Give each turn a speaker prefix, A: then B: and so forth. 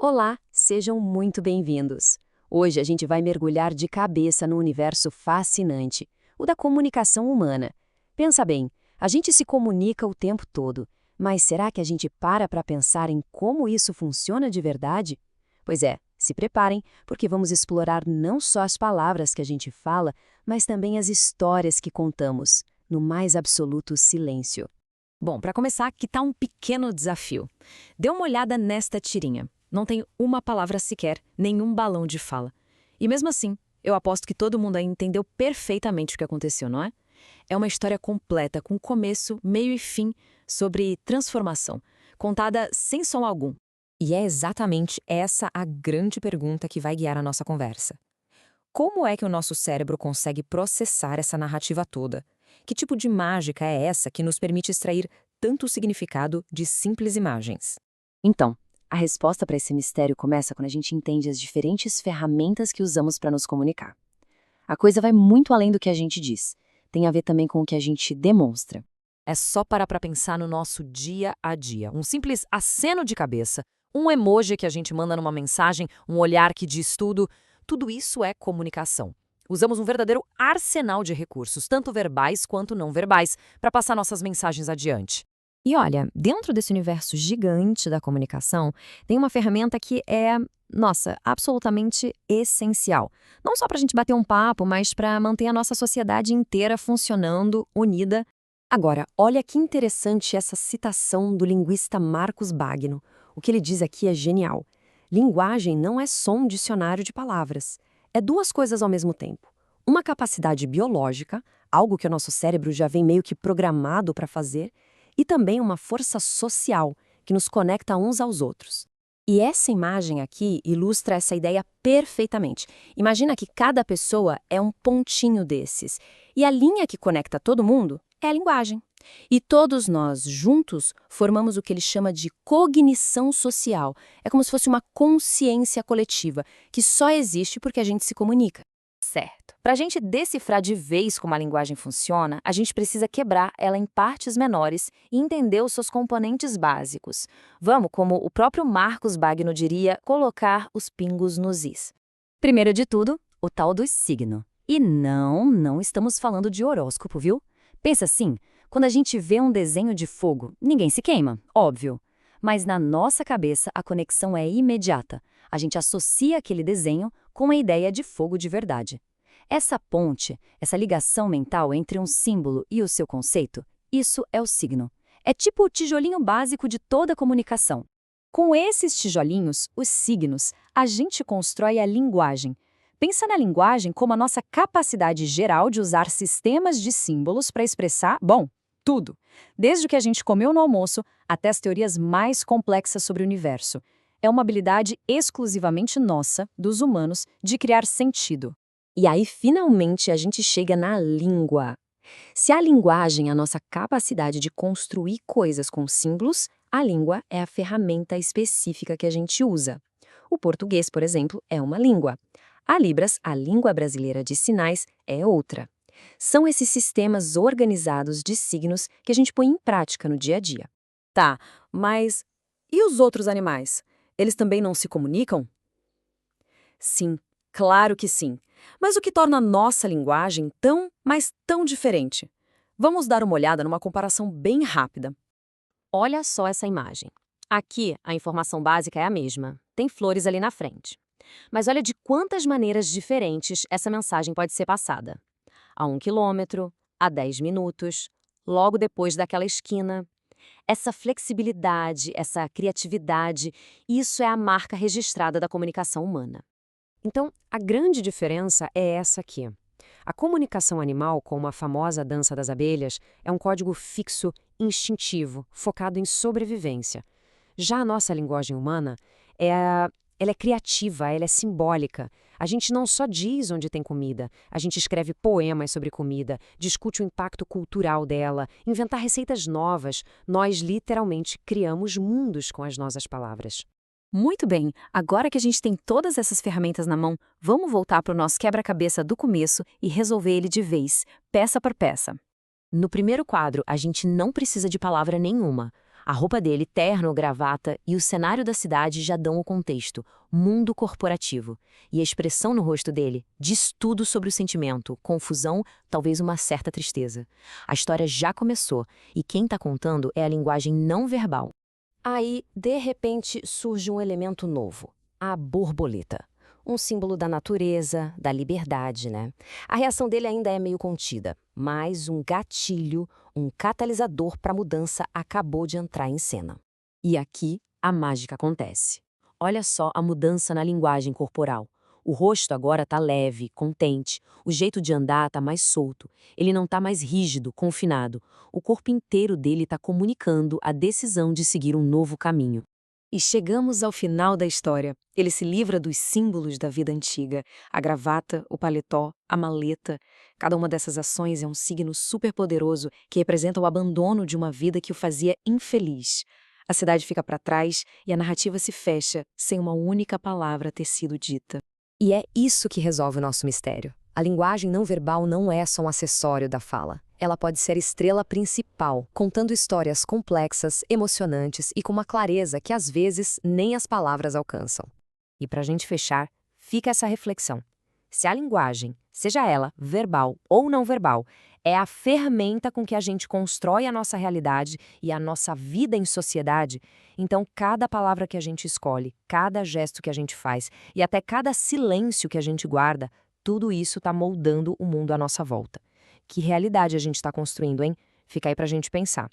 A: Olá, sejam muito bem-vindos. Hoje a gente vai mergulhar de cabeça num universo fascinante, o da comunicação humana. Pensa bem, a gente se comunica o tempo todo, mas será que a gente para pensar em como isso funciona de verdade? Pois é, se preparem, porque vamos explorar não só as palavras que a gente fala, mas também as histórias que contamos, no mais absoluto silêncio.
B: Bom, para começar, aqui está um pequeno desafio. Dê uma olhada nesta tirinha. Não tem uma palavra sequer, nenhum balão de fala. E mesmo assim, eu aposto que todo mundo aí entendeu perfeitamente o que aconteceu, não é? É uma história completa, com começo, meio e fim, sobre transformação, contada sem som algum. E é exatamente essa a grande pergunta que vai guiar a nossa conversa. Como é que o nosso cérebro consegue processar essa narrativa toda? Que tipo de mágica é essa que nos permite extrair tanto significado de simples imagens?
A: Então, a resposta para esse mistério começa quando a gente entende as diferentes ferramentas que usamos para nos comunicar. A coisa vai muito além do que a gente diz. Tem a ver também com o que a gente demonstra.
B: É só parar para pensar no nosso dia a dia. Um simples aceno de cabeça, um emoji que a gente manda numa mensagem, um olhar que diz tudo. Tudo isso é comunicação. Usamos um verdadeiro arsenal de recursos, tanto verbais quanto não verbais, para passar nossas mensagens adiante. E olha, dentro desse universo gigante da comunicação, tem uma ferramenta que é, nossa, absolutamente essencial. Não só para a gente bater um papo, mas para manter a nossa sociedade inteira funcionando, unida. Agora, olha que interessante essa citação do linguista Marcos Bagno. O que ele diz aqui é genial. Linguagem não é só um dicionário de palavras. É duas coisas ao mesmo tempo. Uma capacidade biológica, algo que o nosso cérebro já vem meio que programado para fazer, e também uma força social que nos conecta uns aos outros. E essa imagem aqui ilustra essa ideia perfeitamente. Imagina que cada pessoa é um pontinho desses, e a linha que conecta todo mundo é a linguagem. E todos nós, juntos, formamos o que ele chama de cognição social. É como se fosse uma consciência coletiva, que só existe porque a gente se comunica. Certo. Para a gente decifrar de vez como a linguagem funciona, a gente precisa quebrar ela em partes menores e entender os seus componentes básicos. Vamos, como o próprio Marcos Bagno diria, colocar os pingos nos is.
A: Primeiro de tudo, o tal do signo. E não estamos falando de horóscopo, viu? Pensa assim, quando a gente vê um desenho de fogo, ninguém se queima, óbvio. Mas na nossa cabeça a conexão é imediata. A gente associa aquele desenho com a ideia de fogo de verdade. Essa ponte, essa ligação mental entre um símbolo e o seu conceito, isso é o signo. É tipo o tijolinho básico de toda comunicação. Com esses tijolinhos, os signos, a gente constrói a linguagem. Pensa na linguagem como a nossa capacidade geral de usar sistemas de símbolos para expressar, bom, tudo. Desde o que a gente comeu no almoço até as teorias mais complexas sobre o universo. É uma habilidade exclusivamente nossa, dos humanos, de criar sentido. E aí, finalmente, a gente chega na língua. Se a linguagem é a nossa capacidade de construir coisas com símbolos, a língua é a ferramenta específica que a gente usa. O português, por exemplo, é uma língua. A Libras, a língua brasileira de sinais, é outra. São esses sistemas organizados de signos que a gente põe em prática no dia a dia.
B: Tá, mas e os outros animais? Eles também não se comunicam? Sim, claro que sim. Mas o que torna a nossa linguagem tão, mas tão diferente? Vamos dar uma olhada numa comparação bem rápida.
A: Olha só essa imagem. Aqui, a informação básica é a mesma. Tem flores ali na frente. Mas olha de quantas maneiras diferentes essa mensagem pode ser passada. A 1 quilômetro, a 10 minutos, logo depois daquela esquina. Essa flexibilidade, essa criatividade, isso é a marca registrada da comunicação humana. Então, a grande diferença é essa aqui. A comunicação animal, como a famosa dança das abelhas, é um código fixo, instintivo, focado em sobrevivência. Já a nossa linguagem humana, ela é criativa, ela é simbólica. A gente não só diz onde tem comida, a gente escreve poemas sobre comida, discute o impacto cultural dela, inventa receitas novas. Nós, literalmente, criamos mundos com as nossas palavras.
B: Muito bem, agora que a gente tem todas essas ferramentas na mão, vamos voltar para o nosso quebra-cabeça do começo e resolver ele de vez, peça por peça.
A: No primeiro quadro, a gente não precisa de palavra nenhuma.
C: A roupa dele, terno, gravata e o cenário da cidade já dão o contexto, mundo corporativo. E a expressão no rosto dele diz tudo sobre o sentimento, confusão, talvez uma certa tristeza. A história já começou e quem está contando é a linguagem não verbal. Aí, de repente, surge um elemento novo, a borboleta. Um símbolo da natureza, da liberdade, né? A reação dele ainda é meio contida, mas um gatilho, um catalisador para a mudança acabou de entrar em cena. E aqui a mágica acontece. Olha só a mudança na linguagem corporal. O rosto agora está leve, contente, o jeito de andar está mais solto, ele não está mais rígido, confinado. O corpo inteiro dele está comunicando a decisão de seguir um novo caminho. E chegamos ao final da história. Ele se livra dos símbolos da vida antiga, a gravata, o paletó, a maleta. Cada uma dessas ações é um signo superpoderoso que representa o abandono de uma vida que o fazia infeliz. A cidade fica para trás e a narrativa se fecha sem uma única palavra ter sido dita. E é isso que resolve o nosso mistério. A linguagem não verbal não é só um acessório da fala. Ela pode ser estrela principal, contando histórias complexas, emocionantes e com uma clareza que às vezes nem as palavras alcançam. E para a gente fechar, fica essa reflexão. Se a linguagem, seja ela verbal ou não verbal, é a ferramenta com que a gente constrói a nossa realidade e a nossa vida em sociedade, então cada palavra que a gente escolhe, cada gesto que a gente faz e até cada silêncio que a gente guarda, tudo isso está moldando o mundo à nossa volta. Que realidade a gente está construindo, hein? Fica aí pra gente pensar.